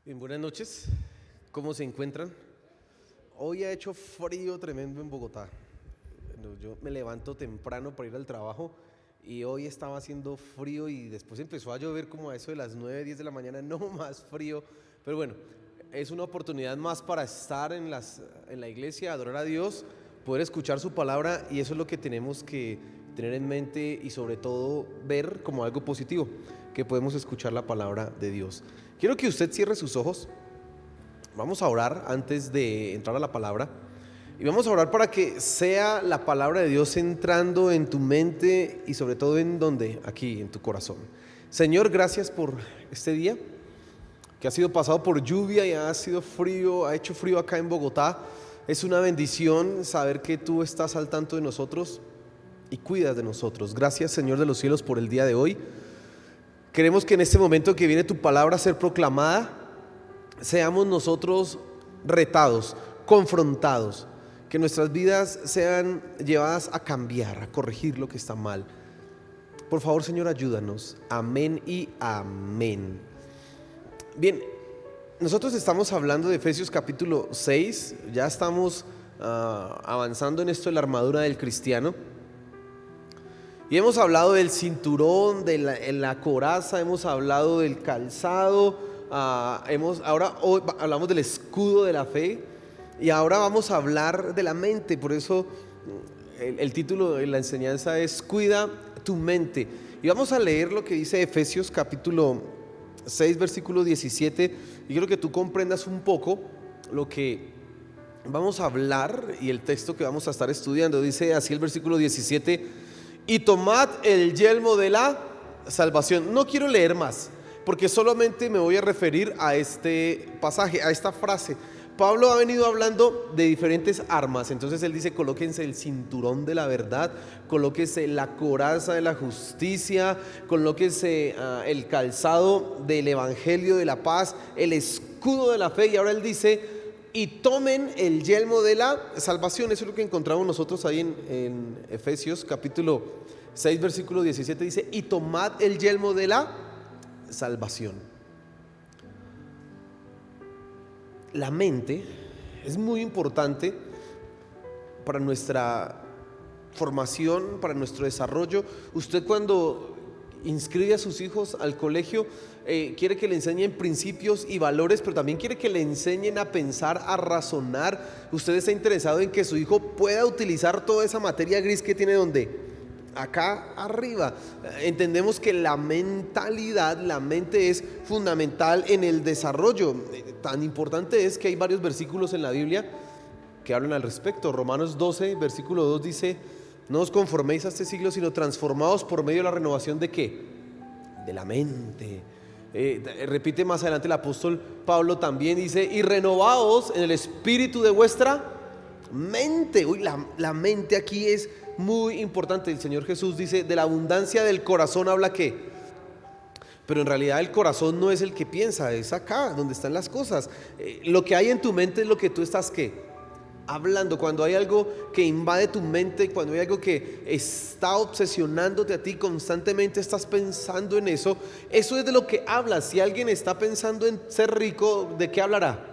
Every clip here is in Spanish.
Bien, buenas noches. ¿Cómo se encuentran? Hoy ha hecho frío tremendo en Bogotá. Bueno, yo me levanto temprano para ir al trabajo y hoy estaba haciendo frío y después empezó a llover como a eso de las 9, 10 de la mañana, no más frío. Pero bueno, es una oportunidad más para estar en la iglesia, adorar a Dios, poder escuchar su palabra, y eso es lo que tenemos que tener en mente y sobre todo ver como algo positivo, que podemos escuchar la palabra de Dios. Quiero que usted cierre sus ojos. Vamos a orar antes de entrar a la palabra. Y vamos a orar para que sea la palabra de Dios entrando en tu mente y sobre todo en donde, aquí en tu corazón. Señor, gracias por este día que ha sido pasado por lluvia y ha sido frío, ha hecho frío acá en Bogotá. Es una bendición saber que tú estás al tanto de nosotros y cuidas de nosotros. Gracias, Señor de los cielos, por el día de hoy. Queremos que en este momento que viene tu palabra a ser proclamada, seamos nosotros retados, confrontados, que nuestras vidas sean llevadas a cambiar, a corregir lo que está mal. Por favor, Señor, ayúdanos. Amén y amén. Bien, nosotros estamos hablando de Efesios capítulo 6, ya estamos avanzando en esto de la armadura del cristiano. Y hemos hablado del cinturón, de la coraza, hemos hablado del calzado, hoy hablamos del escudo de la fe, y ahora vamos a hablar de la mente. Por eso el título de la enseñanza es Cuida tu mente. Y vamos a leer lo que dice Efesios capítulo 6, versículo 17, y quiero que tú comprendas un poco lo que vamos a hablar y el texto que vamos a estar estudiando. Dice así el versículo 17: y tomad el yelmo de la salvación. No quiero leer más, porque solamente me voy a referir a este pasaje, a esta frase. Pablo ha venido hablando de diferentes armas, entonces él dice: colóquense el cinturón de la verdad, colóquense la coraza de la justicia, colóquense el calzado del evangelio de la paz, el escudo de la fe. Y ahora él dice: y tomen el yelmo de la salvación. Eso es lo que encontramos nosotros ahí en Efesios capítulo 6, versículo 17. Dice: y tomad el yelmo de la salvación. La mente es muy importante para nuestra formación, para nuestro desarrollo. Usted, cuando inscribe a sus hijos al colegio, quiere que le enseñen principios y valores, pero también quiere que le enseñen a pensar, a razonar. Usted está interesado en que su hijo pueda utilizar toda esa materia gris que tiene donde acá arriba. Entendemos que la mentalidad, la mente es fundamental en el desarrollo. Tan importante es que hay varios versículos en la Biblia que hablan al respecto. Romanos 12, versículo 2 dice: no os conforméis a este siglo, sino transformaos por medio de la renovación ¿de qué? De la mente. Repite más adelante el apóstol Pablo también, dice: y renovaos en el espíritu de vuestra mente. Uy, la mente aquí es muy importante. El Señor Jesús dice: de la abundancia del corazón habla ¿qué? Pero en realidad el corazón no es el que piensa, es acá donde están las cosas. Lo que hay en tu mente es lo que tú estás ¿qué? Hablando. Cuando hay algo que invade tu mente, cuando hay algo que está obsesionándote a ti, constantemente estás pensando en eso. Eso es de lo que hablas. Si alguien está pensando en ser rico, ¿de qué hablará?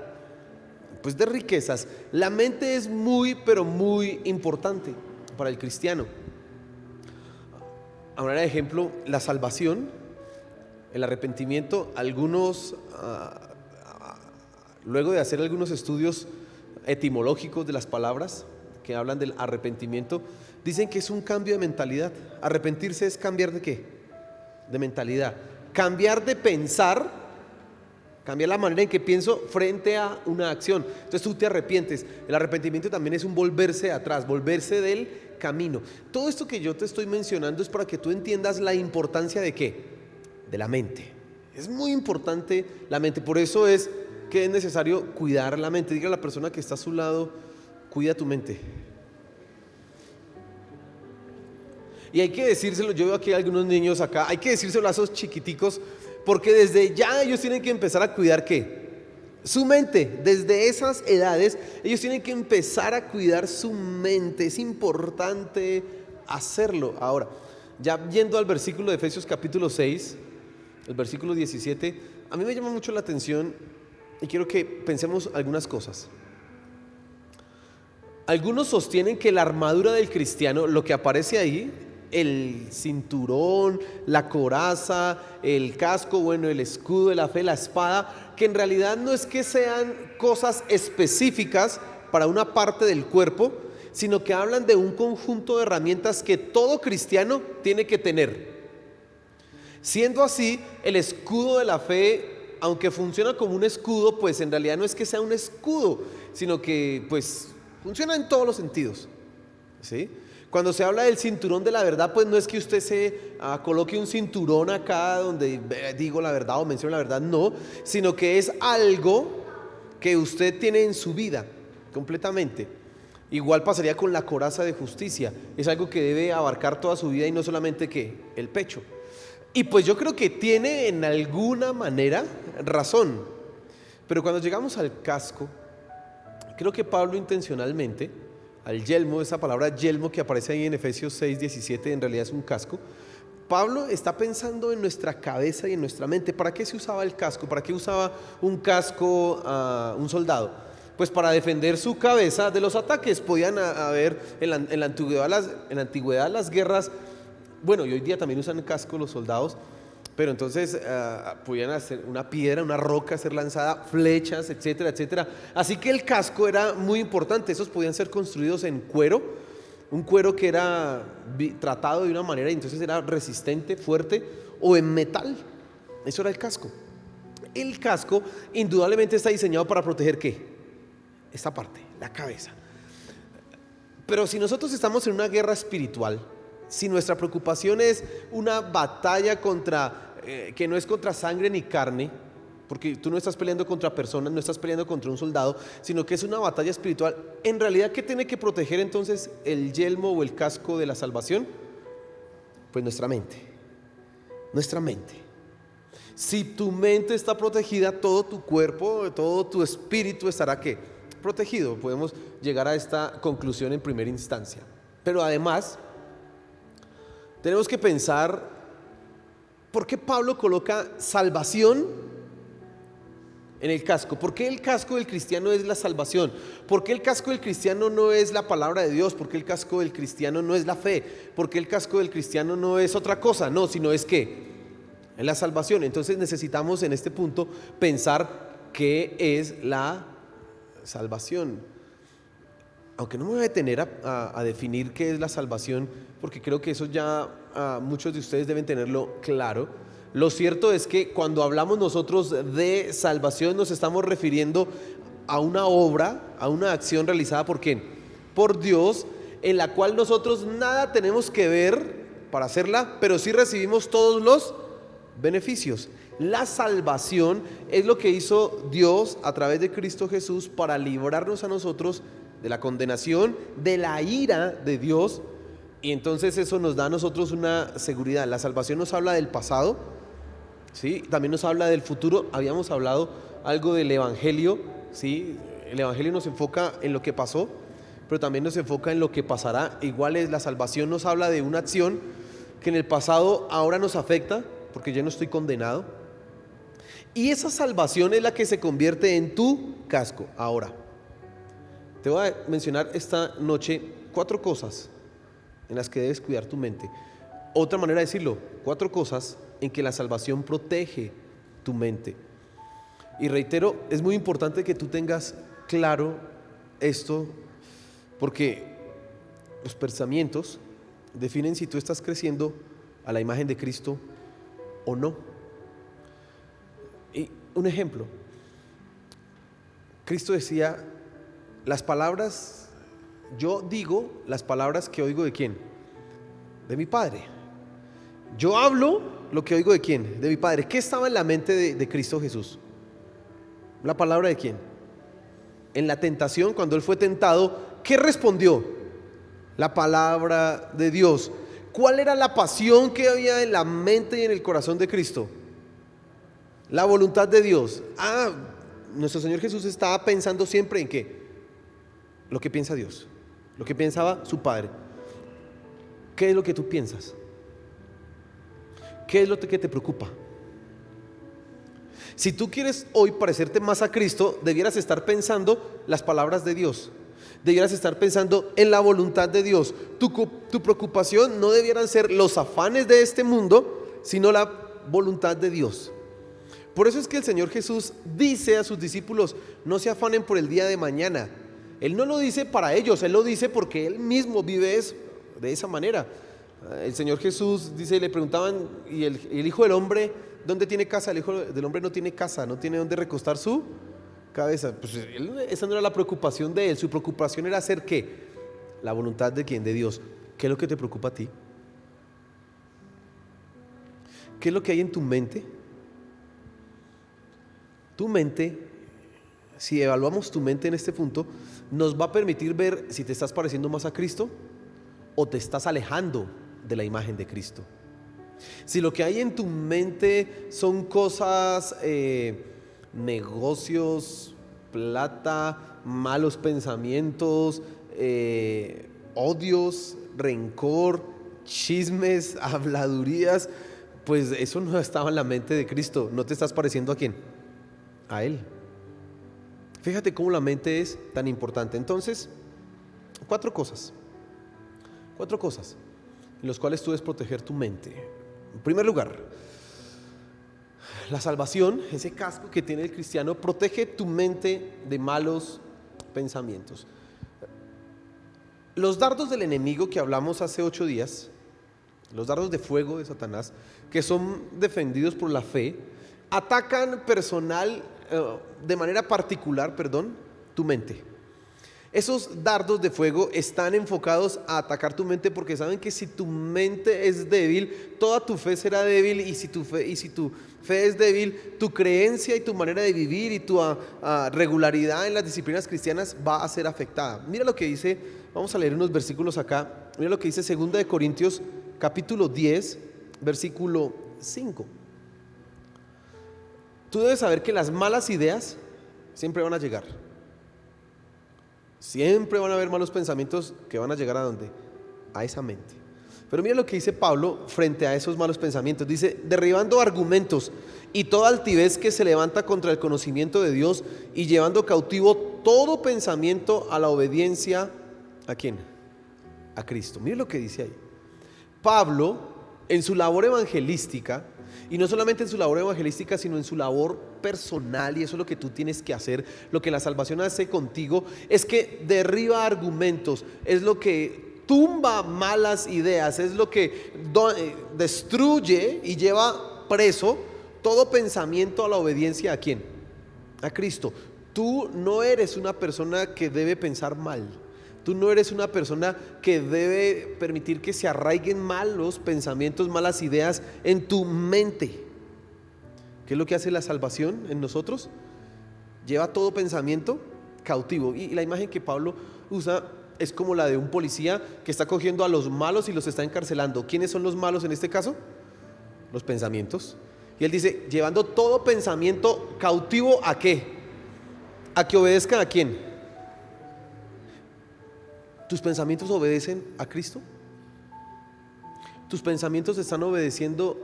Pues de riquezas. La mente es muy, pero muy importante para el cristiano. A manera de ejemplo, la salvación, el arrepentimiento. Algunos, luego de hacer algunos estudios etimológicos de las palabras que hablan del arrepentimiento, dicen que es un cambio de mentalidad. Arrepentirse es cambiar ¿de qué? De mentalidad. Cambiar de pensar, cambiar la manera en que pienso frente a una acción. Entonces tú te arrepientes. El arrepentimiento también es un volverse atrás, volverse del camino. Todo esto que yo te estoy mencionando es para que tú entiendas la importancia ¿de qué? De la mente. Es muy importante la mente. Por eso es que es necesario cuidar la mente. Diga a la persona que está a su lado: cuida tu mente. Y hay que decírselo. Yo veo aquí algunos niños acá, hay que decírselo a esos chiquiticos, porque desde ya ellos tienen que empezar a cuidar ¿qué? Su mente. Desde esas edades ellos tienen que empezar a cuidar su mente. Es importante hacerlo. Ahora, ya yendo al versículo de Efesios capítulo 6, el versículo 17, a mí me llama mucho la atención Y quiero que pensemos algunas cosas. Algunos sostienen que la armadura del cristiano, lo que aparece ahí, el cinturón, la coraza, el casco, bueno, el escudo de la fe, la espada, que en realidad no es que sean cosas específicas para una parte del cuerpo, sino que hablan de un conjunto de herramientas que todo cristiano tiene que tener. Siendo así, el escudo de la fe, aunque funciona como un escudo, pues en realidad no es que sea un escudo, sino que pues funciona en todos los sentidos, ¿sí? Cuando se habla del cinturón de la verdad, pues no es que usted se coloque un cinturón acá donde digo la verdad o menciono la verdad, no, sino que es algo que usted tiene en su vida completamente. Igual pasaría con la coraza de justicia, es algo que debe abarcar toda su vida y no solamente que el pecho. Y pues yo creo que tiene en alguna manera razón, pero cuando llegamos al casco, creo que Pablo intencionalmente, al yelmo, esa palabra yelmo que aparece ahí en Efesios 6:17, en realidad es un casco. Pablo está pensando en nuestra cabeza y en nuestra mente. ¿Para qué se usaba el casco? ¿Para qué usaba un casco un soldado? Pues para defender su cabeza de los ataques. Podían haber en la antigüedad las guerras, bueno, y hoy día también usan casco los soldados, pero entonces podían hacer una piedra, una roca ser lanzada, flechas, etcétera, etcétera. Así que el casco era muy importante. Esos podían ser construidos en cuero, un cuero que era tratado de una manera y entonces era resistente, fuerte, o en metal. Eso era el casco. El casco indudablemente está diseñado para proteger ¿qué? Esta parte, la cabeza. Pero si nosotros estamos en una guerra espiritual, si nuestra preocupación es una batalla que no es contra sangre ni carne, porque tú no estás peleando contra personas, no estás peleando contra un soldado, sino que es una batalla espiritual, en realidad, ¿qué tiene que proteger entonces el yelmo o el casco de la salvación? Pues nuestra mente. Nuestra mente. Si tu mente está protegida, todo tu cuerpo, todo tu espíritu estará ¿qué? Protegido. Podemos llegar a esta conclusión en primera instancia. Pero además, tenemos que pensar por qué Pablo coloca salvación en el casco. ¿Por qué el casco del cristiano es la salvación? ¿Por qué el casco del cristiano no es la palabra de Dios? ¿Por qué el casco del cristiano no es la fe? ¿Por qué el casco del cristiano no es otra cosa? No, sino es ¿qué? Es la salvación. Entonces necesitamos en este punto pensar qué es la salvación. Aunque no me voy a detener a definir qué es la salvación, porque creo que eso ya muchos de ustedes deben tenerlo claro. Lo cierto es que cuando hablamos nosotros de salvación nos estamos refiriendo a una obra, a una acción realizada ¿por quién? Por Dios, en la cual nosotros nada tenemos que ver para hacerla, pero sí recibimos todos los beneficios. La salvación es lo que hizo Dios a través de Cristo Jesús para librarnos a nosotros de la condenación, de la ira de Dios, y entonces eso nos da a nosotros una seguridad. La salvación nos habla del pasado, ¿sí? También nos habla del futuro. Habíamos hablado algo del Evangelio, ¿sí? El Evangelio nos enfoca en lo que pasó, pero también nos enfoca en lo que pasará. Igual es la salvación, nos habla de una acción que en el pasado ahora nos afecta, porque ya no estoy condenado, y esa salvación es la que se convierte en tu casco. Ahora te voy a mencionar esta noche 4 cosas en las que debes cuidar tu mente. Otra manera de decirlo, 4 cosas en que la salvación protege tu mente. Y reitero, es muy importante que tú tengas claro esto, porque los pensamientos definen si tú estás creciendo a la imagen de Cristo o no. Y un ejemplo, Cristo decía: las palabras, yo digo las palabras que oigo ¿de quién? De mi Padre. Yo hablo lo que oigo ¿de quién? De mi Padre. ¿Qué estaba en la mente de Cristo Jesús? ¿La palabra de quién? En la tentación, cuando Él fue tentado, ¿qué respondió? La palabra de Dios. ¿Cuál era la pasión que había en la mente y en el corazón de Cristo? La voluntad de Dios. Nuestro Señor Jesús estaba pensando siempre en ¿qué? Lo que piensa Dios, lo que pensaba su Padre. ¿Qué es lo que tú piensas? ¿Qué es lo que te preocupa? Si tú quieres hoy parecerte más a Cristo, debieras estar pensando las palabras de Dios. Debieras estar pensando en la voluntad de Dios. Tu preocupación no debieran ser los afanes de este mundo, sino la voluntad de Dios. Por eso es que el Señor Jesús dice a sus discípulos: no se afanen por el día de mañana. Él no lo dice para ellos, Él lo dice porque Él mismo vive eso, de esa manera. El Señor Jesús dice, le preguntaban: ¿y el Hijo del Hombre dónde tiene casa? El Hijo del Hombre no tiene casa, no tiene dónde recostar su cabeza. Pues esa no era la preocupación de Él. Su preocupación era hacer ¿qué? La voluntad de ¿quién? De Dios. ¿Qué es lo que te preocupa a ti? ¿Qué es lo que hay en tu mente? Tu mente, si evaluamos tu mente en este punto, nos va a permitir ver si te estás pareciendo más a Cristo o te estás alejando de la imagen de Cristo. Si lo que hay en tu mente son cosas, negocios, plata, malos pensamientos, odios, rencor, chismes, habladurías, pues eso no estaba en la mente de Cristo. ¿No te estás pareciendo a quién? A Él. Fíjate cómo la mente es tan importante. Entonces, cuatro cosas en las cuales tú debes proteger tu mente. En primer lugar, la salvación, ese casco que tiene el cristiano, protege tu mente de malos pensamientos. Los dardos del enemigo que hablamos hace 8 días, los dardos de fuego de Satanás, que son defendidos por la fe, atacan de manera particular, tu mente. Esos dardos de fuego están enfocados a atacar tu mente porque saben que si tu mente es débil, toda tu fe será débil, y si tu fe es débil, tu creencia y tu manera de vivir y tu regularidad en las disciplinas cristianas va a ser afectada. Mira lo que dice, vamos a leer unos versículos acá. Mira lo que dice 2 Corintios capítulo 10, versículo 5. Tú debes saber que las malas ideas siempre van a llegar. Siempre van a haber malos pensamientos que van a llegar ¿a dónde? A esa mente. Pero mira lo que dice Pablo frente a esos malos pensamientos. Dice: derribando argumentos y toda altivez que se levanta contra el conocimiento de Dios, y llevando cautivo todo pensamiento a la obediencia, ¿a quién? A Cristo. Mira lo que dice ahí. Pablo, en su labor evangelística, y no solamente en su labor evangelística, sino en su labor personal, y eso es lo que tú tienes que hacer, lo que la salvación hace contigo, es que derriba argumentos, es lo que tumba malas ideas, es lo que destruye y lleva preso todo pensamiento a la obediencia. ¿A quién? A Cristo. Tú no eres una persona que debe pensar mal. Tú no eres una persona que debe permitir que se arraiguen malos pensamientos, malas ideas en tu mente. ¿Qué es lo que hace la salvación en nosotros? Lleva todo pensamiento cautivo. Y la imagen que Pablo usa es como la de un policía que está cogiendo a los malos y los está encarcelando. ¿Quiénes son los malos en este caso? Los pensamientos. Y él dice: llevando todo pensamiento cautivo, ¿a qué? ¿A que obedezcan a quién? ¿Tus pensamientos obedecen a Cristo? ¿Tus pensamientos están obedeciendo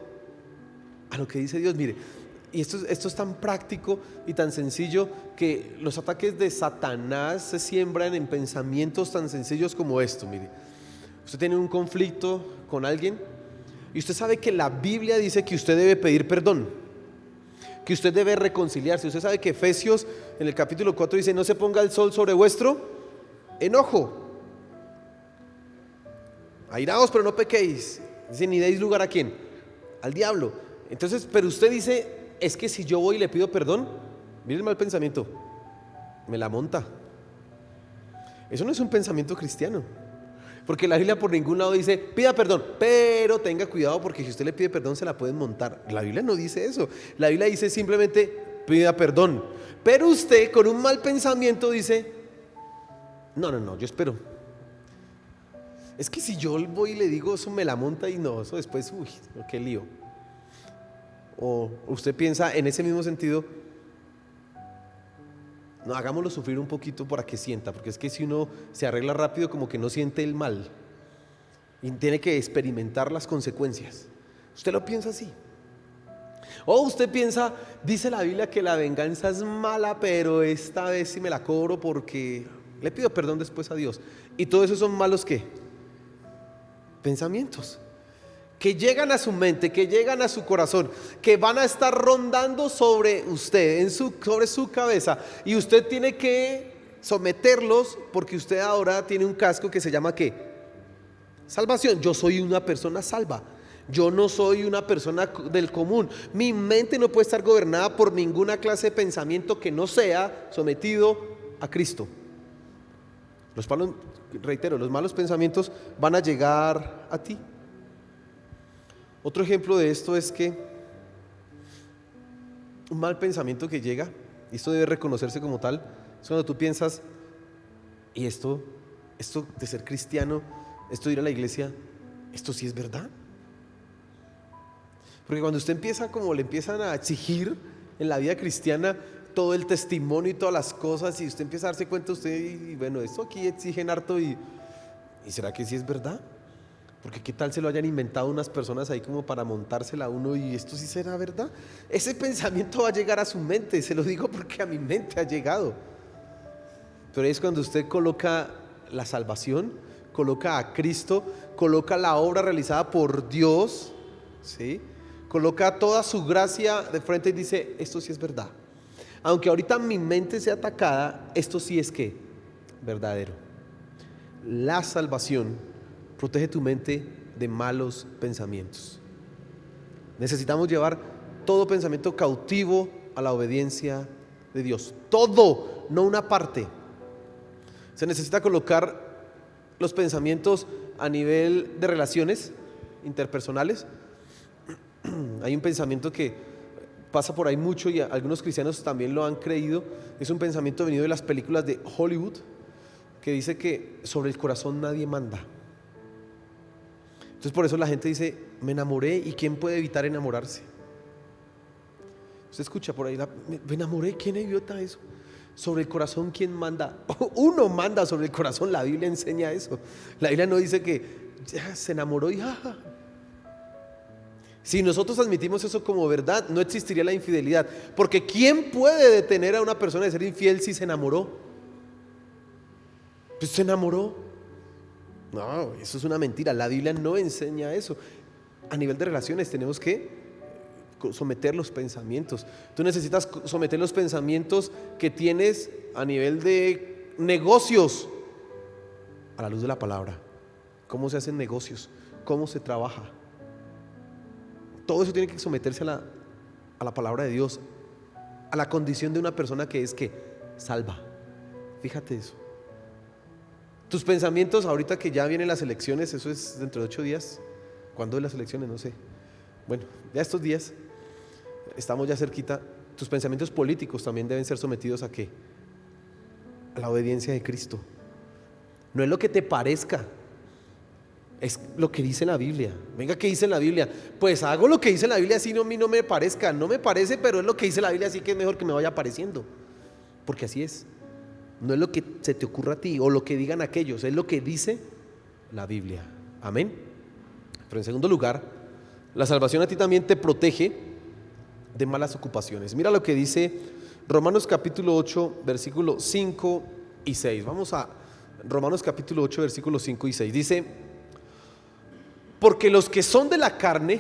a lo que dice Dios? Mire, y esto es tan práctico y tan sencillo, que los ataques de Satanás se siembran en pensamientos tan sencillos como esto. Mire, usted tiene un conflicto con alguien y usted sabe que la Biblia dice que usted debe pedir perdón, que usted debe reconciliarse. Usted sabe que Efesios en el capítulo 4 dice: no se ponga el sol sobre vuestro enojo. Airaos, pero no pequéis. Dice: ni deis lugar ¿a quién? Al diablo. Entonces, pero usted dice: es que si yo voy y le pido perdón, mire el mal pensamiento, me la monta. Eso no es un pensamiento cristiano, porque la Biblia por ningún lado dice: pida perdón, pero tenga cuidado, porque si usted le pide perdón se la pueden montar. La Biblia no dice eso. La Biblia dice simplemente: pida perdón. Pero usted con un mal pensamiento dice: no, yo espero. Es que si yo voy y le digo, eso me la monta, y no, eso después, uy, qué lío. O usted piensa en ese mismo sentido: no, hagámoslo sufrir un poquito para que sienta, porque es que si uno se arregla rápido, como que no siente el mal y tiene que experimentar las consecuencias. Usted lo piensa así. O usted piensa, dice la Biblia que la venganza es mala, pero esta vez sí me la cobro porque le pido perdón después a Dios. Y todo eso son malos ¿qué? Pensamientos que llegan a su mente, que llegan a su corazón, que van a estar rondando sobre usted, sobre su cabeza, y usted tiene que someterlos porque usted ahora tiene un casco que se llama ¿qué? Salvación. Yo soy una persona salva. Yo no soy una persona del común. Mi mente no puede estar gobernada por ninguna clase de pensamiento que no sea sometido a Cristo. Los malos pensamientos van a llegar a ti. Otro ejemplo de esto es que un mal pensamiento que llega, y esto debe reconocerse como tal, es cuando tú piensas, y esto de ser cristiano, esto de ir a la iglesia, esto sí es verdad. Porque cuando usted empieza, como le empiezan a exigir en la vida cristiana todo el testimonio y todas las cosas, y usted empieza a darse cuenta y bueno, esto aquí exigen harto, y ¿será que sí es verdad? Porque qué tal se lo hayan inventado unas personas ahí como para montársela a uno, y esto sí será verdad. Ese pensamiento va a llegar a su mente, se lo digo porque a mi mente ha llegado. Pero es cuando usted coloca la salvación, coloca a Cristo, coloca la obra realizada por Dios, ¿sí? Coloca toda su gracia de frente y dice, esto sí es verdad. Aunque ahorita mi mente sea atacada, esto sí es que verdadero. La salvación protege tu mente de malos pensamientos. Necesitamos llevar todo pensamiento cautivo a la obediencia de Dios. Todo, no una parte. Se necesita colocar los pensamientos a nivel de relaciones interpersonales. Hay un pensamiento que pasa por ahí mucho y algunos cristianos también lo han creído. Es un pensamiento venido de las películas de Hollywood que dice que sobre el corazón nadie manda. Entonces por eso la gente dice, me enamoré, ¿y quién puede evitar enamorarse? Usted escucha por ahí, me enamoré, ¿quién idiota eso? Sobre el corazón, ¿quién manda? Uno manda sobre el corazón, la Biblia enseña eso. La Biblia no dice que ya se enamoró y jaja. Si nosotros admitimos eso como verdad, no existiría la infidelidad. Porque ¿quién puede detener a una persona de ser infiel si se enamoró? Pues se enamoró. No, eso es una mentira. La Biblia no enseña eso. A nivel de relaciones tenemos que someter los pensamientos. Tú necesitas someter los pensamientos que tienes a nivel de negocios a la luz de la palabra. ¿Cómo se hacen negocios? ¿Cómo se trabaja? Todo eso tiene que someterse a la palabra de Dios, a la condición de una persona que es que salva. Fíjate eso. Tus pensamientos, ahorita que ya vienen las elecciones, eso es dentro de 8 días. ¿Cuándo es las elecciones? No sé. Bueno, ya estos días, estamos ya cerquita. Tus pensamientos políticos también deben ser sometidos ¿a qué? A la obediencia de Cristo. No es lo que te parezca, es lo que dice la Biblia. Venga, ¿qué dice la Biblia? Pues hago lo que dice la Biblia, así no, a mí no me parezca. No me parece, pero es lo que dice la Biblia, así que es mejor que me vaya pareciendo. Porque así es. No es lo que se te ocurra a ti o lo que digan aquellos, es lo que dice la Biblia. Amén. Pero en segundo lugar, la salvación a ti también te protege de malas ocupaciones. Mira lo que dice Romanos capítulo 8, versículos 5 y 6. Vamos a Romanos capítulo 8, versículos 5 y 6. Dice, porque los que son de la carne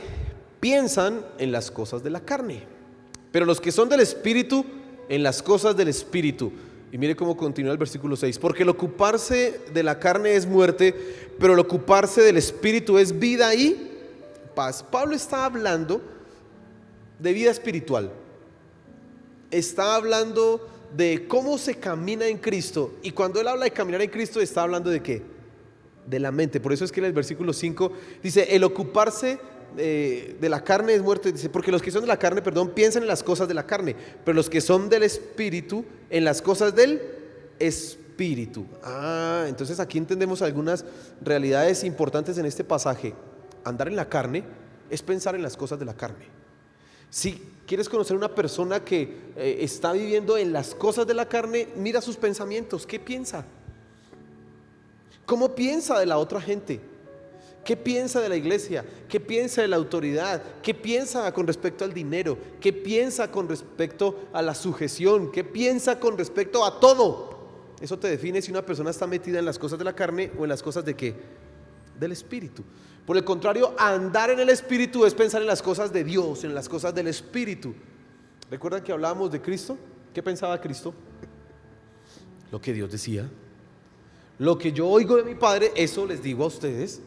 piensan en las cosas de la carne, pero los que son del Espíritu en las cosas del Espíritu. Y mire cómo continúa el versículo 6. Porque el ocuparse de la carne es muerte, pero el ocuparse del Espíritu es vida y paz. Pablo está hablando de vida espiritual. Está hablando de cómo se camina en Cristo. Y cuando él habla de caminar en Cristo, está hablando de ¿qué? De la mente. Por eso es que en el versículo 5 dice, el ocuparse de la carne es muerte. Dice, porque los que son de la carne, piensan en las cosas de la carne, pero los que son del Espíritu, en las cosas del Espíritu. Entonces aquí entendemos algunas realidades importantes en este pasaje. Andar en la carne es pensar en las cosas de la carne. Si quieres conocer una persona que está viviendo en las cosas de la carne, mira sus pensamientos. ¿Qué piensa? ¿Cómo piensa de la otra gente? ¿Qué piensa de la iglesia? ¿Qué piensa de la autoridad? ¿Qué piensa con respecto al dinero? ¿Qué piensa con respecto a la sujeción? ¿Qué piensa con respecto a todo? Eso te define si una persona está metida en las cosas de la carne o en las cosas de ¿qué? Del espíritu. Por el contrario, andar en el espíritu es pensar en las cosas de Dios, en las cosas del espíritu. ¿Recuerdan que hablábamos de Cristo? ¿Qué pensaba Cristo? Lo que Dios decía. Lo que yo oigo de mi Padre, eso les digo a ustedes.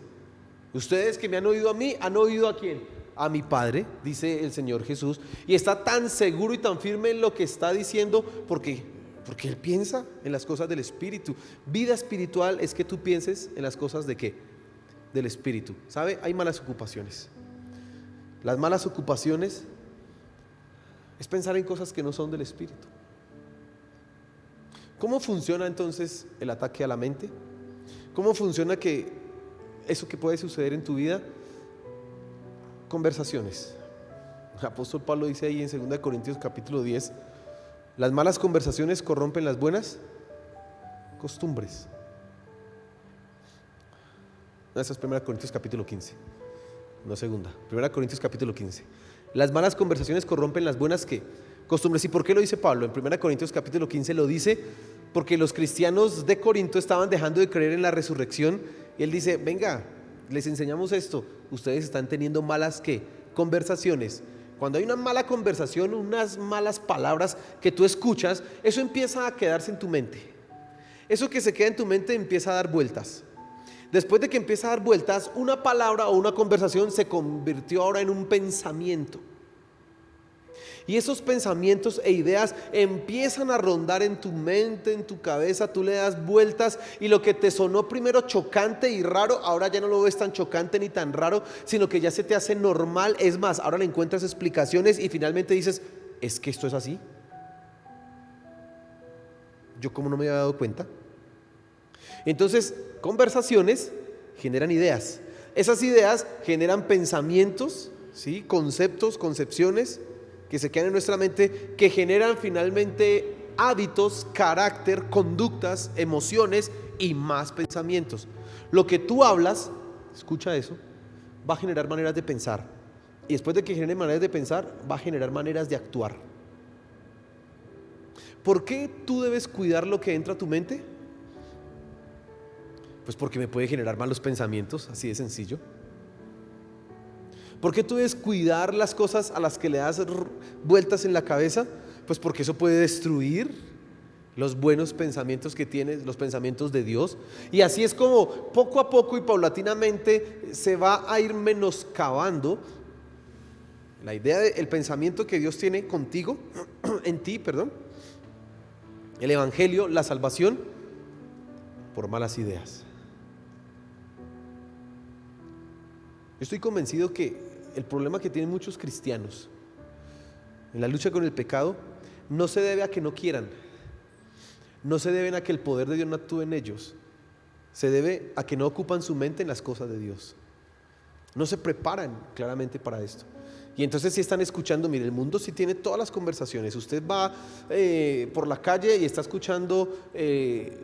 Ustedes que me han oído a mí, ¿han oído a quién? A mi Padre, dice el Señor Jesús. Y está tan seguro y tan firme en lo que está diciendo porque Él piensa en las cosas del Espíritu. Vida espiritual es que tú pienses en las cosas de ¿qué? Del Espíritu. ¿Sabe? Hay malas ocupaciones. Las malas ocupaciones es pensar en cosas que no son del Espíritu. ¿Cómo funciona entonces el ataque a la mente? ¿Cómo funciona que eso que puede suceder en tu vida? Conversaciones. El apóstol Pablo dice ahí en 2 Corintios capítulo 10, las malas conversaciones corrompen las buenas costumbres. No, eso es 1 Corintios capítulo 15, no segunda. 1 Corintios capítulo 15. Las malas conversaciones corrompen las buenas ¿qué? Costumbres. ¿Y por qué lo dice Pablo? En 1 Corintios capítulo 15 lo dice porque los cristianos de Corinto estaban dejando de creer en la resurrección. Y él dice, venga, les enseñamos esto. Ustedes están teniendo malas ¿qué? Conversaciones. Cuando hay una mala conversación, unas malas palabras que tú escuchas, eso empieza a quedarse en tu mente. Eso que se queda en tu mente empieza a dar vueltas. Después de que empieza a dar vueltas, una palabra o una conversación se convirtió ahora en un pensamiento. Y esos pensamientos e ideas empiezan a rondar en tu mente, en tu cabeza. Tú le das vueltas y lo que te sonó primero chocante y raro, ahora ya no lo ves tan chocante ni tan raro, sino que ya se te hace normal. Es más, ahora le encuentras explicaciones y finalmente dices, ¿es que esto es así? ¿Yo cómo no me había dado cuenta? Entonces, conversaciones generan ideas. Esas ideas generan pensamientos, ¿sí? Conceptos, concepciones que se quedan en nuestra mente, que generan finalmente hábitos, carácter, conductas, emociones y más pensamientos. Lo que tú hablas, escucha eso, va a generar maneras de pensar. Y después de que genere maneras de pensar, va a generar maneras de actuar. ¿Por qué tú debes cuidar lo que entra a tu mente? Pues porque me puede generar malos pensamientos, así de sencillo. ¿Por qué tú debes cuidar las cosas a las que le das vueltas en la cabeza? Pues porque eso puede destruir los buenos pensamientos que tienes, los pensamientos de Dios. Y así es como poco a poco y paulatinamente se va a ir menoscabando la idea del pensamiento que Dios tiene contigo, en ti, perdón, el evangelio, la salvación, por malas ideas. Yo estoy convencido que el problema que tienen muchos cristianos en la lucha con el pecado no se debe a que no quieran, no se debe a que el poder de Dios no actúe en ellos, se debe a que no ocupan su mente en las cosas de Dios, no se preparan claramente para esto. Y entonces si están escuchando, mire, el mundo sí tiene todas las conversaciones. Usted va por la calle y está escuchando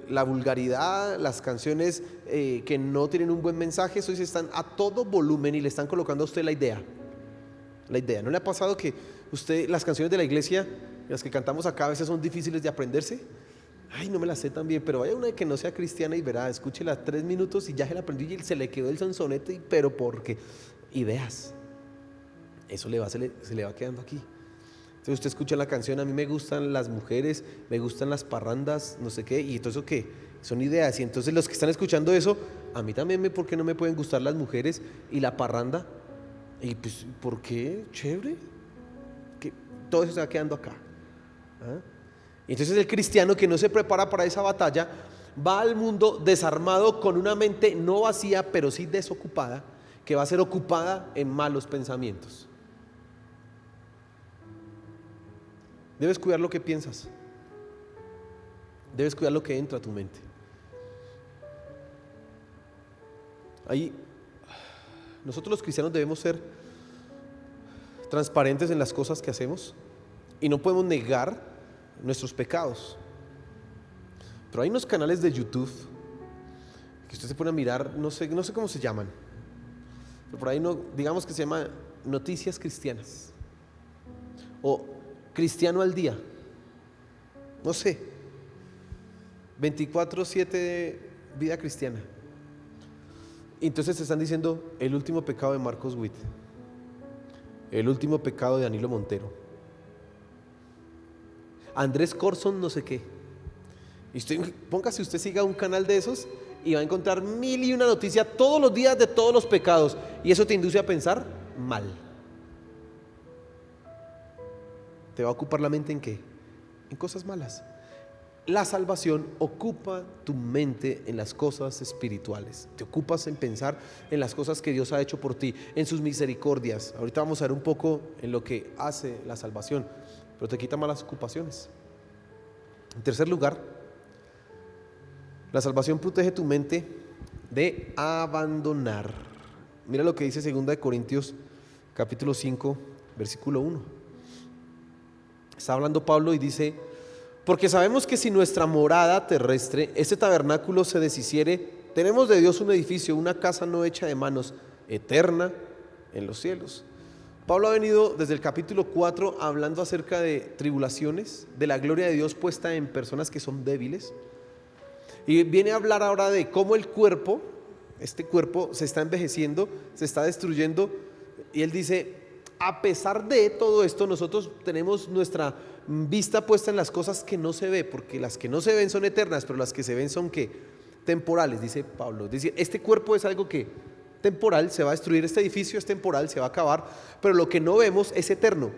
la vulgaridad, las canciones que no tienen un buen mensaje, eso sí están a todo volumen y le están colocando a usted la idea. La idea. ¿No le ha pasado que usted, las canciones de la iglesia, las que cantamos acá, a veces son difíciles de aprenderse? Ay, no me las sé tan bien, pero vaya una que no sea cristiana y verá, escúchela 3 minutos y ya se la aprendió y se le quedó el sonsonete, pero porque ideas. Eso se le va quedando aquí. Entonces usted escucha la canción, a mí me gustan las mujeres, me gustan las parrandas, no sé qué, y todo eso ¿qué? Son ideas. Y entonces los que están escuchando eso, a mí también, ¿por qué no me pueden gustar las mujeres y la parranda? Y pues, ¿por qué? Chévere. Que todo eso se va quedando acá. ¿Ah? Y entonces el cristiano que no se prepara para esa batalla, va al mundo desarmado con una mente no vacía, pero sí desocupada, que va a ser ocupada en malos pensamientos. Debes cuidar lo que piensas. Debes cuidar lo que entra a tu mente. Ahí, nosotros los cristianos debemos ser transparentes en las cosas que hacemos y no podemos negar nuestros pecados. Pero hay unos canales de YouTube que usted se pone a mirar, no sé cómo se llaman, pero por ahí no, digamos que se llama Noticias Cristianas o Cristiano al Día, no sé, 24/7 Vida Cristiana. Entonces te están diciendo el último pecado de Marcos Witt, el último pecado de Danilo Montero, Andrés Corson no sé qué. Y póngase, usted siga un canal de esos y va a encontrar 1001 noticias todos los días de todos los pecados, y eso te induce a pensar mal. ¿Te va a ocupar la mente en qué? En cosas malas. La salvación ocupa tu mente en las cosas espirituales. Te ocupas en pensar en las cosas que Dios ha hecho por ti, en sus misericordias. Ahorita vamos a ver un poco en lo que hace la salvación, pero te quita malas ocupaciones. En tercer lugar, la salvación protege tu mente de abandonar. Mira lo que dice 2 Corintios capítulo 5, versículo 1. Está hablando Pablo y dice: porque sabemos que si nuestra morada terrestre, este tabernáculo, se deshiciere, tenemos de Dios un edificio, una casa no hecha de manos, eterna en los cielos. Pablo ha venido desde el capítulo 4 hablando acerca de tribulaciones, de la gloria de Dios puesta en personas que son débiles, y viene a hablar ahora de cómo el cuerpo, este cuerpo se está envejeciendo, se está destruyendo, y él dice: a pesar de todo esto, nosotros tenemos nuestra vista puesta en las cosas que no se ve, porque las que no se ven son eternas, pero las que se ven son ¿qué? Temporales, dice Pablo. Es decir, este cuerpo es algo que temporal, se va a destruir, este edificio es temporal, se va a acabar, pero lo que no vemos es eterno.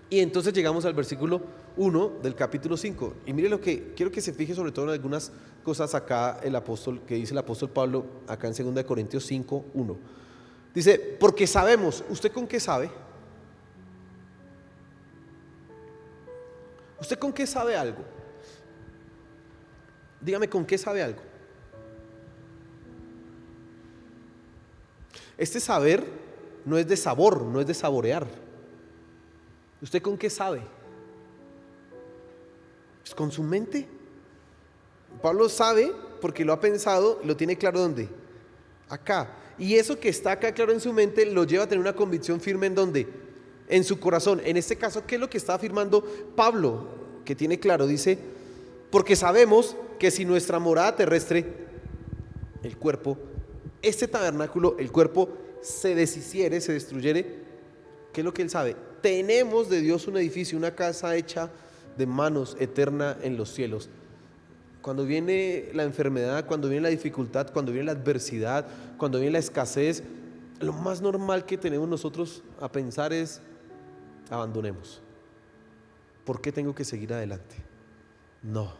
Y entonces llegamos al versículo 1 del capítulo 5, y mire lo que quiero que se fije sobre todo en algunas cosas acá el apóstol, que dice el apóstol Pablo acá en 2 Corintios 5, 1. Dice: porque sabemos. ¿Usted con qué sabe? ¿Usted con qué sabe algo? Dígame, ¿con qué sabe algo? Este saber no es de sabor, no es de saborear. ¿Usted con qué sabe? Pues con su mente. Pablo sabe porque lo ha pensado, lo tiene claro. ¿Dónde? Acá. Y eso que está acá claro en su mente lo lleva a tener una convicción firme. ¿En dónde? En su corazón. En este caso, ¿qué es lo que está afirmando Pablo? Que tiene claro, dice: porque sabemos que si nuestra morada terrestre, el cuerpo, este tabernáculo, el cuerpo, se deshiciere, se destruyere, ¿qué es lo que él sabe? Tenemos de Dios un edificio, una casa hecha de manos, eterna en los cielos. Cuando viene la enfermedad, cuando viene la dificultad, cuando viene la adversidad, cuando viene la escasez, lo más normal que tenemos nosotros a pensar es: abandonemos. ¿Por qué tengo que seguir adelante? No,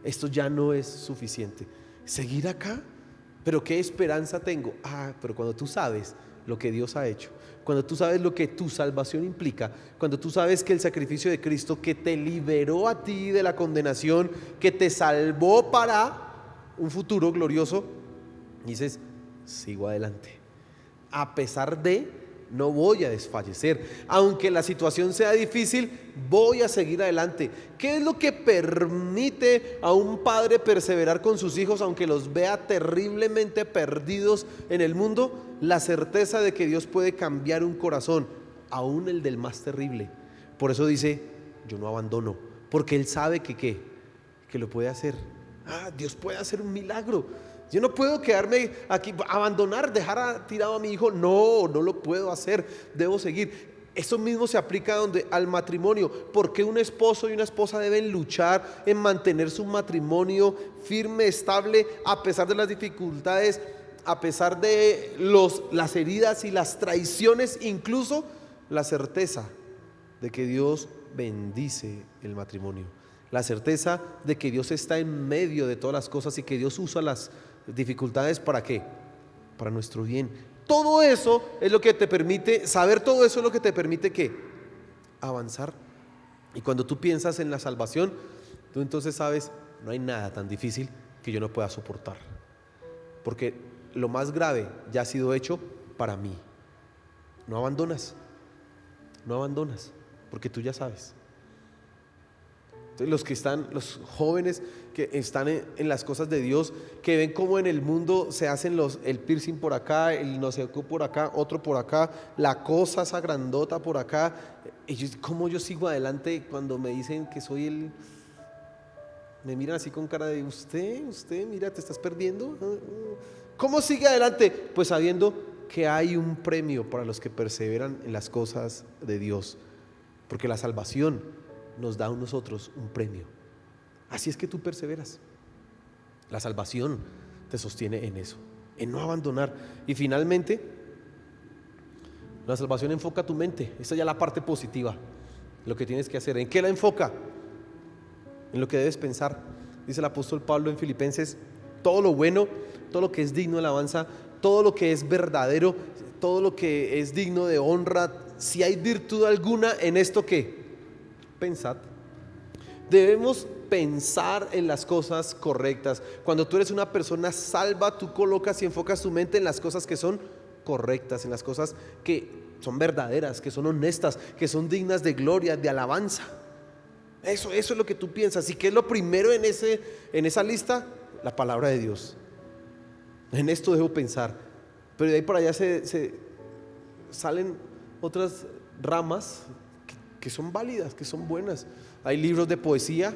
esto ya no es suficiente. ¿Seguir acá? ¿Pero qué esperanza tengo? Pero cuando tú sabes lo que Dios ha hecho, cuando tú sabes lo que tu salvación implica, cuando tú sabes que el sacrificio de Cristo, que te liberó a ti de la condenación, que te salvó para un futuro glorioso, dices: sigo adelante. A pesar de, no voy a desfallecer. Aunque la situación sea difícil, voy a seguir adelante. ¿Qué es lo que permite a un padre perseverar con sus hijos aunque los vea terriblemente perdidos en el mundo? La certeza de que Dios puede cambiar un corazón, aún el del más terrible. Por eso dice: yo no abandono, porque Él sabe que lo puede hacer. Dios puede hacer un milagro. Yo no puedo quedarme aquí, abandonar, dejar tirado a mi hijo. No lo puedo hacer, debo seguir. Eso mismo se aplica al matrimonio. ¿Por qué un esposo y una esposa deben luchar en mantener su matrimonio firme, estable, a pesar de las dificultades, a pesar de las heridas y las traiciones, incluso la certeza de que Dios bendice el matrimonio? La certeza de que Dios está en medio de todas las cosas y que Dios usa las dificultades ¿para qué? Para nuestro bien. Todo eso es lo que te permite, saber todo eso es lo que te permite ¿qué? Avanzar. Y cuando tú piensas en la salvación, tú entonces sabes: no hay nada tan difícil que yo no pueda soportar, porque lo más grave ya ha sido hecho para mí. No abandonas, porque tú ya sabes. Entonces, los jóvenes que están en las cosas de Dios, que ven cómo en el mundo se hacen el piercing por acá, el no sé qué por acá, otro por acá, la cosa esa grandota por acá. ¿Cómo yo sigo adelante cuando me dicen que soy me miran así con cara de usted, mira, te estás perdiendo? ¿Cómo sigue adelante? Pues sabiendo que hay un premio para los que perseveran en las cosas de Dios, porque la salvación nos da a nosotros un premio. Así es que tú perseveras. La salvación te sostiene en eso, en no abandonar. Y finalmente, la salvación enfoca tu mente. Esa ya es la parte positiva, lo que tienes que hacer. ¿En qué la enfoca? En lo que debes pensar. Dice el apóstol Pablo en Filipenses: todo lo bueno, todo lo que es digno de alabanza, todo lo que es verdadero, todo lo que es digno de honra, si hay virtud alguna en esto, ¿qué? Pensad. Debemos pensar en las cosas correctas. Cuando tú eres una persona salva, tú colocas y enfocas tu mente en las cosas que son correctas, en las cosas que son verdaderas, que son honestas, que son dignas de gloria, de alabanza. Eso es lo que tú piensas. ¿Y qué es lo primero en esa lista? La palabra de Dios. En esto debo pensar. Pero de ahí para allá se salen otras ramas que son válidas, que son buenas. Hay libros de poesía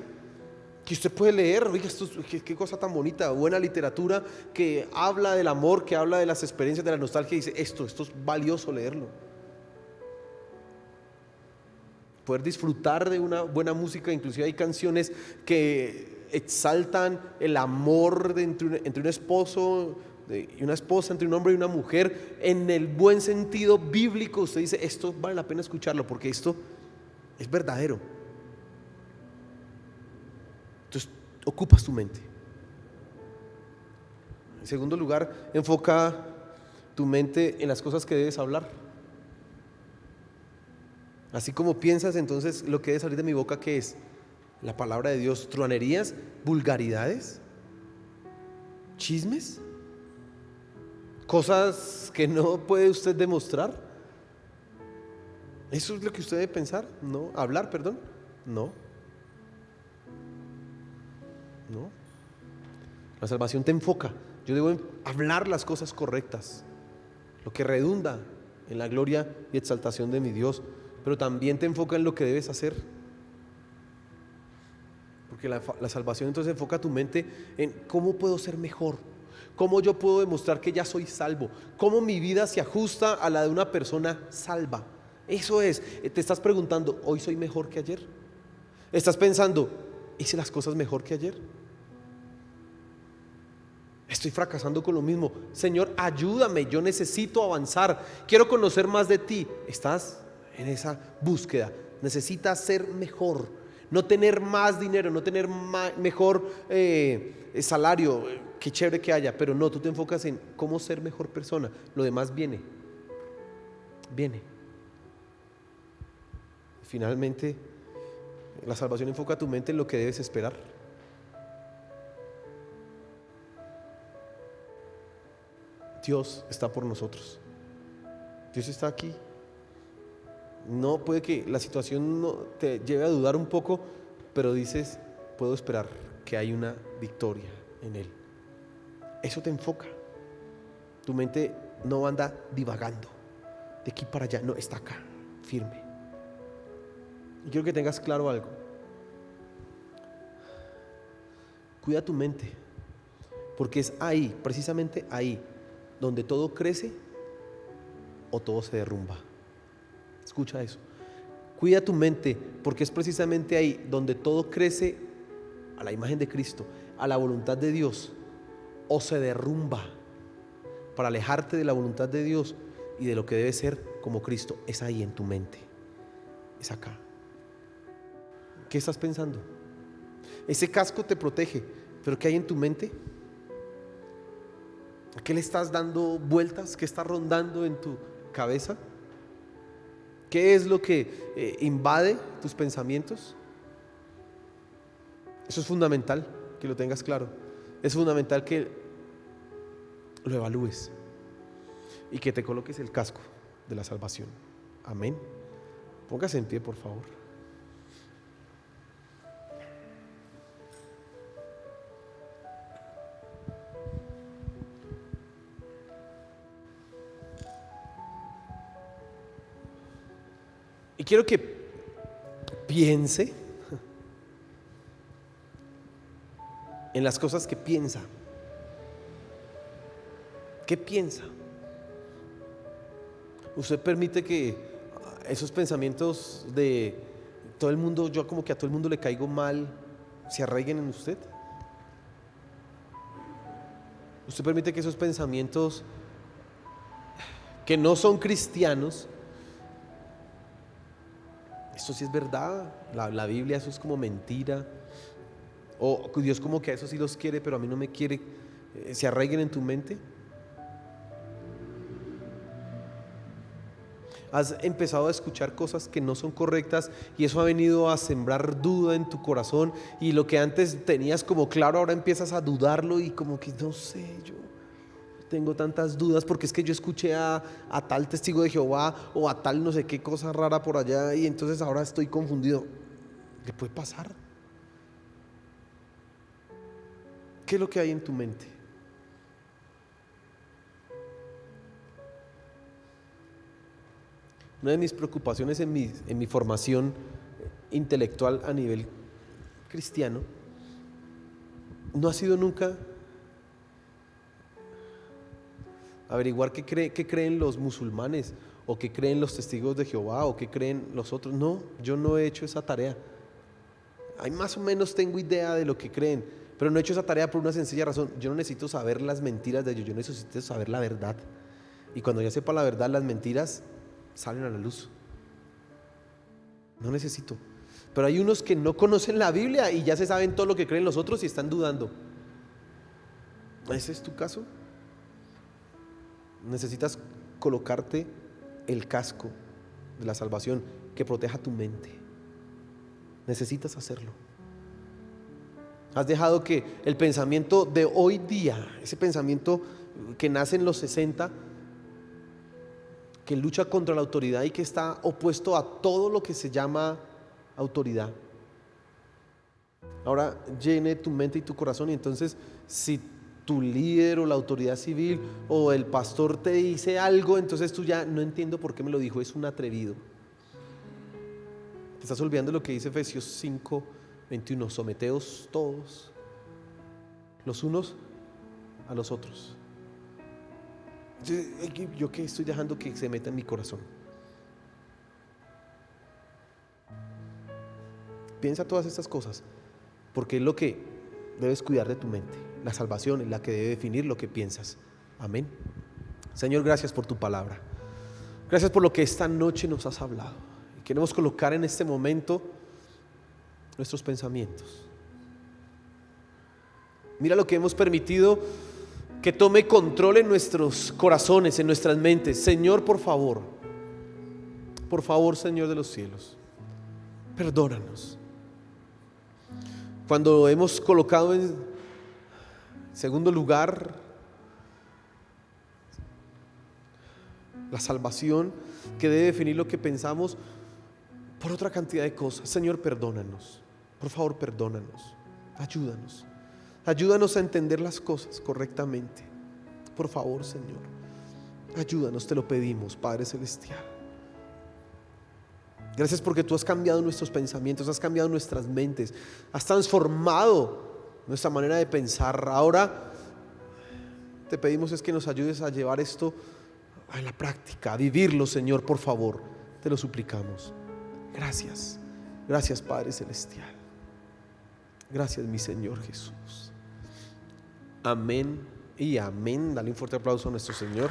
que usted puede leer. Oiga, qué cosa tan bonita, buena literatura que habla del amor, que habla de las experiencias, de la nostalgia. Y dice, esto es valioso leerlo. Poder disfrutar de una buena música. Inclusive hay canciones que exaltan el amor entre un esposo y una esposa, entre un hombre y una mujer, en el buen sentido bíblico. Usted dice, esto vale la pena escucharlo porque esto es verdadero. Entonces ocupas tu mente. En segundo lugar, enfoca tu mente en las cosas que debes hablar. Así como piensas, entonces lo que debe salir de mi boca, ¿qué es? La palabra de Dios. Truanerías, vulgaridades, chismes, cosas que no puede usted demostrar. ¿Eso es lo que usted debe pensar? No, hablar, perdón. No. La salvación te enfoca. Yo debo hablar las cosas correctas, lo que redunda en la gloria y exaltación de mi Dios. Pero también te enfoca en lo que debes hacer, porque la salvación entonces enfoca tu mente en cómo puedo ser mejor, cómo yo puedo demostrar que ya soy salvo, cómo mi vida se ajusta a la de una persona salva. Eso es. Te estás preguntando, ¿hoy soy mejor que ayer? ¿Estás pensando, hice las cosas mejor que ayer? Estoy fracasando con lo mismo. Señor, ayúdame, yo necesito avanzar, quiero conocer más de ti. ¿Estás en esa búsqueda? Necesitas ser mejor, no tener más dinero, no tener mejor salario, qué chévere que haya, pero no, tú te enfocas en cómo ser mejor persona. Lo demás viene. Finalmente, la salvación enfoca tu mente en lo que debes esperar. Dios está por nosotros. Dios está aquí. No, puede que la situación no te lleve a dudar un poco, pero dices, puedo esperar que hay una victoria en Él. Eso te enfoca. Tu mente no anda divagando de aquí para allá, no, está acá, firme. Y quiero que tengas claro algo. Cuida tu mente, porque es ahí, precisamente ahí, donde todo crece o todo se derrumba. Escucha eso. Cuida tu mente, porque es precisamente ahí donde todo crece a la imagen de Cristo, a la voluntad de Dios, o se derrumba para alejarte de la voluntad de Dios y de lo que debe ser como Cristo. Es ahí en tu mente, es acá. ¿Qué estás pensando? Ese casco te protege, pero ¿qué hay en tu mente? ¿A qué le estás dando vueltas? ¿Qué está rondando en tu cabeza? ¿Qué es lo que invade tus pensamientos? Eso es fundamental que lo tengas claro. Es fundamental que lo evalúes y que te coloques el casco de la salvación. Amén. Póngase en pie, por favor. quiero que piense en las cosas que piensa. ¿Qué piensa? Usted permite que esos pensamientos de todo el mundo, yo como que a todo el mundo le caigo mal, se arraiguen en usted. Usted permite que esos pensamientos que no son cristianos, esto sí es verdad, la Biblia, eso es como mentira, o Dios como que a eso sí los quiere pero a mí no me quiere, se arraiguen en tu mente. Has empezado a escuchar cosas que no son correctas y eso ha venido a sembrar duda en tu corazón, y lo que antes tenías como claro ahora empiezas a dudarlo y como que no sé, yo tengo tantas dudas porque es que yo escuché a tal testigo de Jehová o a tal no sé qué cosa rara por allá y entonces ahora estoy confundido. ¿Qué puede pasar? ¿Qué es lo que hay en tu mente? Una de mis preocupaciones en mi formación intelectual a nivel cristiano no ha sido nunca averiguar qué creen los musulmanes o qué creen los testigos de Jehová o qué creen los otros. No, yo no he hecho esa tarea. Ahí más o menos tengo idea de lo que creen, pero no he hecho esa tarea por una sencilla razón. Yo no necesito saber las mentiras de ellos, yo necesito saber la verdad. Y cuando ya sepa la verdad, las mentiras salen a la luz. No necesito. Pero hay unos que no conocen la Biblia y ya se saben todo lo que creen los otros y están dudando. ¿Ese es tu caso? Necesitas colocarte el casco de la salvación que proteja tu mente. Necesitas hacerlo. Has dejado que el pensamiento de hoy día, ese pensamiento que nace en los 60, que lucha contra la autoridad y que está opuesto a todo lo que se llama autoridad, ahora llene tu mente y tu corazón. Y entonces si tu líder o la autoridad civil o el pastor te dice algo, entonces tú ya no entiendo por qué me lo dijo, es un atrevido. Te estás olvidando lo que dice Efesios 5:21, someteos todos los unos a los otros. ¿Yo qué estoy dejando que se meta en mi corazón? Piensa todas estas cosas, porque es lo que debes cuidar de tu mente. La salvación es la que debe definir lo que piensas. Amén. Señor, gracias por tu palabra. Gracias por lo que esta noche nos has hablado. Y queremos colocar en este momento nuestros pensamientos. Mira lo que hemos permitido que tome control en nuestros corazones, en nuestras mentes. Señor, por favor, Señor de los cielos, perdónanos. Cuando hemos colocado en segundo lugar la salvación que debe definir lo que pensamos por otra cantidad de cosas, Señor, perdónanos. Por favor, perdónanos. Ayúdanos a entender las cosas correctamente. Por favor, Señor, ayúdanos, te lo pedimos, Padre Celestial. Gracias porque tú has cambiado nuestros pensamientos, has cambiado nuestras mentes, has transformado nuestra manera de pensar. Ahora te pedimos es que nos ayudes a llevar esto a la práctica, a vivirlo, Señor, por favor, te lo suplicamos. Gracias, gracias, Padre Celestial. Gracias, mi Señor Jesús. Amén y amén. Dale un fuerte aplauso a nuestro Señor.